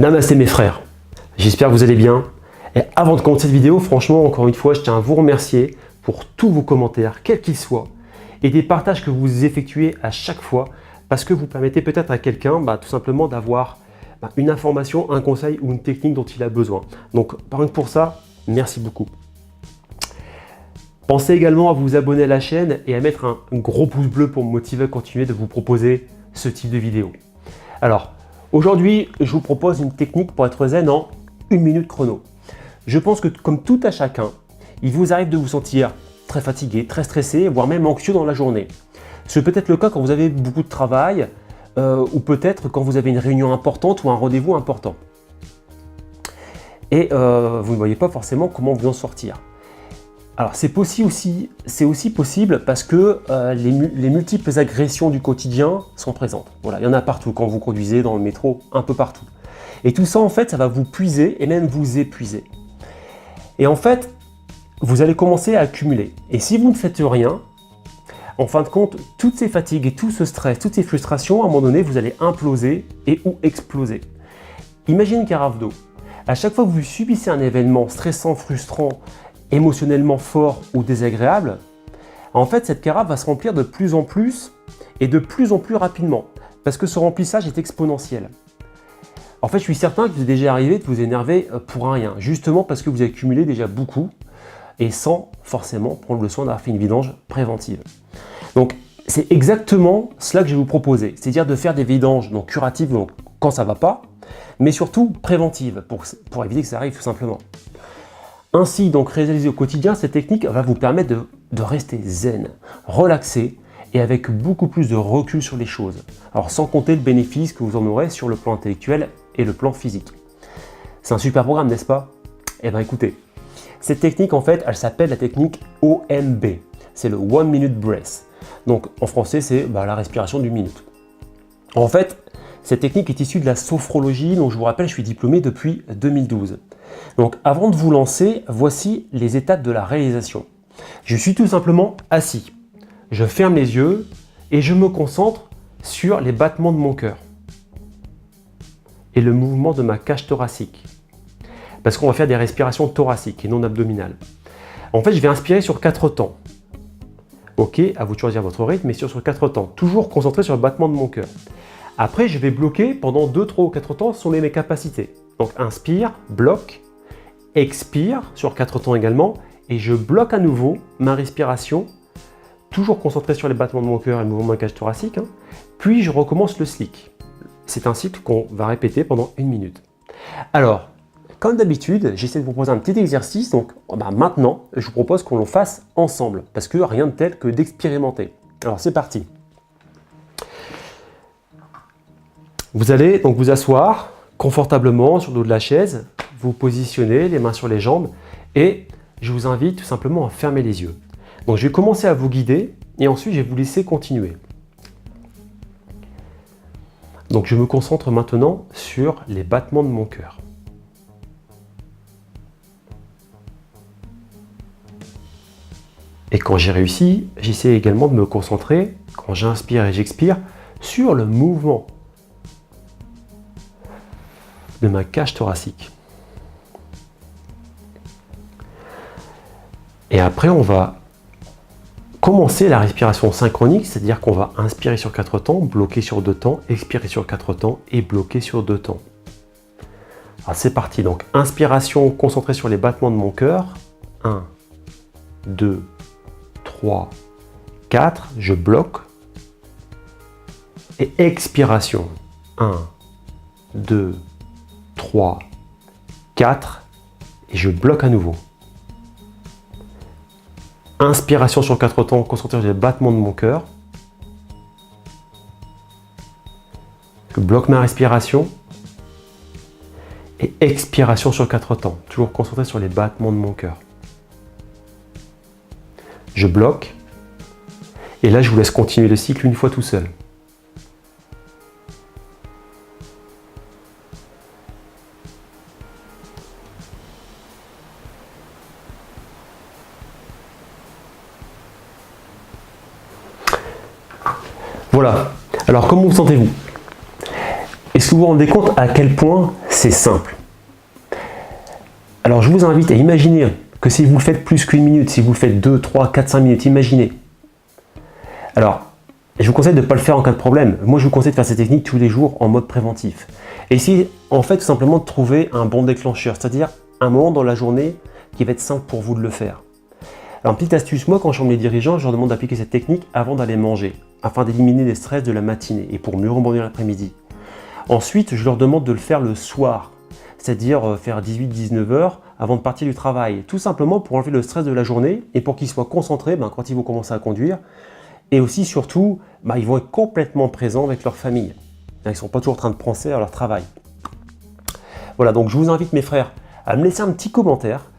Namasté mes frères, j'espère que vous allez bien. Et avant de commencer cette vidéo, franchement, encore une fois, je tiens à vous remercier pour tous vos commentaires, quels qu'ils soient, et des partages que vous effectuez à chaque fois, parce que vous permettez peut-être à quelqu'un tout simplement d'avoir une information, un conseil ou une technique dont il a besoin. Donc, rien que pour ça, merci beaucoup. Pensez également à vous abonner à la chaîne et à mettre un gros pouce bleu pour me motiver à continuer de vous proposer ce type de vidéo. Alors, aujourd'hui, je vous propose une technique pour être zen en 1 minute chrono. Je pense que comme tout à chacun, il vous arrive de vous sentir très fatigué, très stressé, voire même anxieux dans la journée. C'est peut-être le cas quand vous avez beaucoup de travail ou peut-être quand vous avez une réunion importante ou un rendez-vous important. Et vous ne voyez pas forcément comment vous en sortir. Alors c'est aussi possible parce que les multiples agressions du quotidien sont présentes. Voilà, il y en a partout quand vous conduisez dans le métro, un peu partout. Et tout ça en fait, ça va vous puiser et même vous épuiser. Et en fait, vous allez commencer à accumuler. Et si vous ne faites rien, en fin de compte, toutes ces fatigues et tout ce stress, toutes ces frustrations, à un moment donné, vous allez imploser et ou exploser. Imaginez une carafe d'eau. À chaque fois que vous subissez un événement stressant, frustrant, émotionnellement fort ou désagréable, en fait, cette carafe va se remplir de plus en plus et de plus en plus rapidement parce que ce remplissage est exponentiel. En fait, je suis certain que vous est déjà arrivé de vous énerver pour rien, justement parce que vous accumulez déjà beaucoup et sans forcément prendre le soin d'avoir fait une vidange préventive. Donc, c'est exactement cela que je vais vous proposer, c'est-à-dire de faire des vidanges donc curatives donc, quand ça ne va pas, mais surtout préventives pour éviter que ça arrive tout simplement. Ainsi, donc réaliser au quotidien, cette technique va vous permettre de rester zen, relaxé et avec beaucoup plus de recul sur les choses. Alors sans compter le bénéfice que vous en aurez sur le plan intellectuel et le plan physique. C'est un super programme, n'est-ce pas? Eh bien écoutez, cette technique en fait, elle s'appelle la technique OMB. C'est le 1 Minute Breath. Donc en français, c'est la respiration d'une minute. En fait, cette technique est issue de la sophrologie, dont je vous rappelle, je suis diplômé depuis 2012. Donc avant de vous lancer, voici les étapes de la réalisation. Je suis tout simplement assis. Je ferme les yeux et je me concentre sur les battements de mon cœur et le mouvement de ma cage thoracique. Parce qu'on va faire des respirations thoraciques et non abdominales. En fait, je vais inspirer sur 4 temps. Ok, à vous de choisir votre rythme, mais sur 4 temps. Toujours concentré sur le battement de mon cœur. Après, je vais bloquer pendant 2, 3 ou 4 temps selon mes capacités. Donc, inspire, bloque, expire sur 4 temps également, et je bloque à nouveau ma respiration, toujours concentré sur les battements de mon cœur et le mouvement de ma cage thoracique, puis je recommence le slick. C'est un cycle qu'on va répéter pendant 1 minute. Alors, comme d'habitude, j'essaie de vous proposer un petit exercice, donc maintenant, je vous propose qu'on le fasse ensemble, parce que rien de tel que d'expérimenter. Alors, c'est parti. Vous allez donc vous asseoir confortablement sur le dos de la chaise, vous positionnez les mains sur les jambes et je vous invite tout simplement à fermer les yeux. Donc je vais commencer à vous guider et ensuite je vais vous laisser continuer. Donc je me concentre maintenant sur les battements de mon cœur. Et quand j'ai réussi, j'essaie également de me concentrer, quand j'inspire et j'expire, sur le mouvement de ma cage thoracique. Et après, on va commencer la respiration synchronique, c'est-à-dire qu'on va inspirer sur 4 temps, bloquer sur 2 temps, expirer sur 4 temps et bloquer sur 2 temps. Alors c'est parti, donc inspiration concentrée sur les battements de mon cœur. 1, 2, 3, 4, je bloque. Et expiration. 1, 2, 3, 4, et je bloque à nouveau. Inspiration sur 4 temps, concentré sur les battements de mon cœur. Je bloque ma respiration. Et expiration sur 4 temps, toujours concentré sur les battements de mon cœur. Je bloque. Et là, je vous laisse continuer le cycle une fois tout seul. Voilà. Alors, comment vous sentez-vous? Est-ce que vous vous rendez compte à quel point c'est simple? Alors je vous invite à imaginer que si vous le faites plus qu'une minute, si vous le faites 2, 3, 4, 5 minutes, imaginez. Alors, je vous conseille de ne pas le faire en cas de problème. Moi, je vous conseille de faire cette technique tous les jours en mode préventif. Et si, en fait, tout simplement de trouver un bon déclencheur, c'est-à-dire un moment dans la journée qui va être simple pour vous de le faire. Alors, petite astuce, moi, quand je forme les dirigeants, je leur demande d'appliquer cette technique avant d'aller manger, afin d'éliminer les stress de la matinée et pour mieux rebondir l'après-midi. Ensuite, je leur demande de le faire le soir, c'est-à-dire faire 18-19 heures avant de partir du travail, tout simplement pour enlever le stress de la journée et pour qu'ils soient concentrés quand ils vont commencer à conduire. Et aussi, surtout, ils vont être complètement présents avec leur famille. Ils ne sont pas toujours en train de penser à leur travail. Voilà, donc je vous invite, mes frères, à me laisser un petit commentaire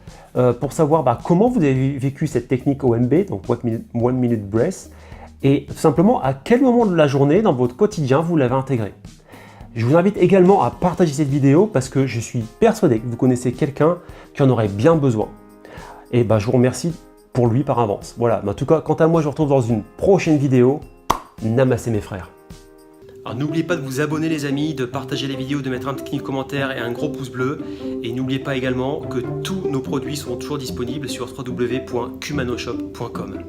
pour savoir comment vous avez vécu cette technique OMB, donc One Minute Breath, et tout simplement à quel moment de la journée, dans votre quotidien, vous l'avez intégré. Je vous invite également à partager cette vidéo parce que je suis persuadé que vous connaissez quelqu'un qui en aurait bien besoin. Et je vous remercie pour lui par avance. Voilà, en tout cas, quant à moi, je vous retrouve dans une prochaine vidéo. Namassé mes frères. Alors n'oubliez pas de vous abonner les amis, de partager les vidéos, de mettre un petit commentaire et un gros pouce bleu. Et n'oubliez pas également que tous nos produits sont toujours disponibles sur www.kumanoshop.com.